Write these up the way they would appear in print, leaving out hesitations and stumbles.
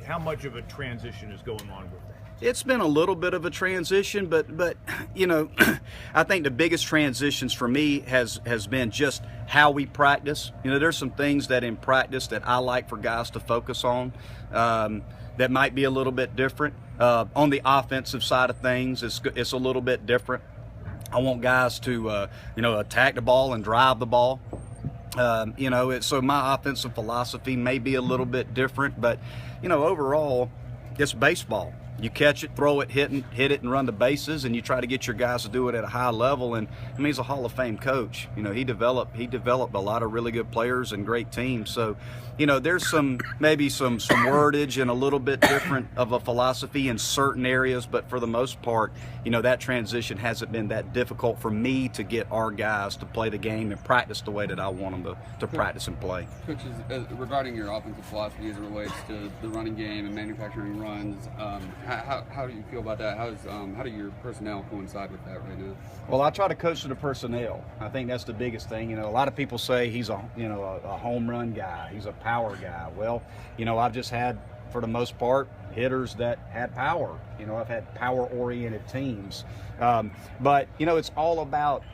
How much of a transition is going on with that? It's been a little bit of a transition, but you know, I think the biggest transitions for me has been just how we practice. You know, there's some things that in practice that I like for guys to focus on that might be a little bit different. On the offensive side of things, it's a little bit different. I want guys to you know, attack the ball and drive the ball. You know, so my offensive philosophy may be a little bit different, but you know, overall, it's baseball. You catch it, throw it, hit it, and run the bases, and you try to get your guys to do it at a high level. And I mean, he's a Hall of Fame coach. You know, he developed a lot of really good players and great teams. So, you know, there's maybe some wordage and a little bit different of a philosophy in certain areas, but for the most part, you know, that transition hasn't been that difficult for me to get our guys to play the game and practice the way that I want them to practice and play. Coaches, regarding your offensive philosophy as it relates to the running game and manufacturing runs, how do you feel about that? How do your personnel coincide with that right now? Well, I try to coach to the personnel. I think that's the biggest thing. You know, a lot of people say he's a home run guy. He's a power guy. Well, you know, I've just had, for the most part, hitters that had power. You know, I've had power-oriented teams. But you know, it's all about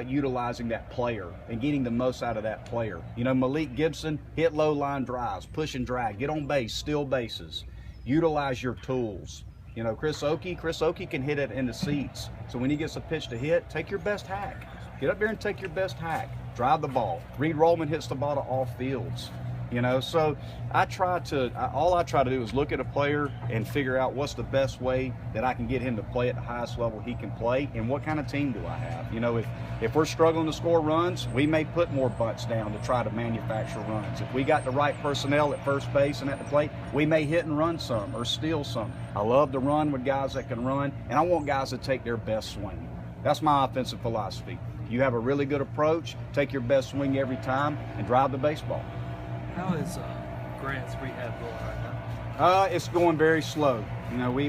utilizing that player and getting the most out of that player. You know, Malik Gibson hit low line drives, push and drag, get on base, steal bases. Utilize your tools. You know, Chris Oakey can hit it in the seats. So when he gets a pitch to hit, take your best hack. Get up there and take your best hack. Drive the ball. Reed Rollman hits the ball to all fields. You know, so all I try to do is look at a player and figure out what's the best way that I can get him to play at the highest level he can play, and what kind of team do I have. You know, if we're struggling to score runs, we may put more bunts down to try to manufacture runs. If we got the right personnel at first base and at the plate, we may hit and run some or steal some. I love to run with guys that can run, and I want guys to take their best swing. That's my offensive philosophy. You have a really good approach, take your best swing every time, and drive the baseball. How is Grant's rehab going right now? It's going very slow. You know, we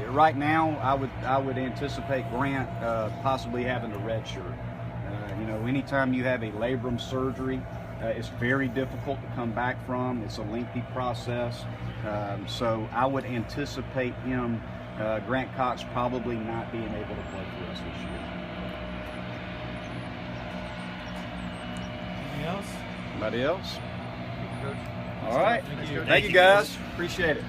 right now I would anticipate Grant possibly having a red shirt. You know, anytime you have a labrum surgery, it's very difficult to come back from. It's a lengthy process. So I would anticipate him, Grant Cox, probably not being able to play for us this year. Anything else? Anybody else? Coach. All right. Thank you. Thank you, guys. Appreciate it.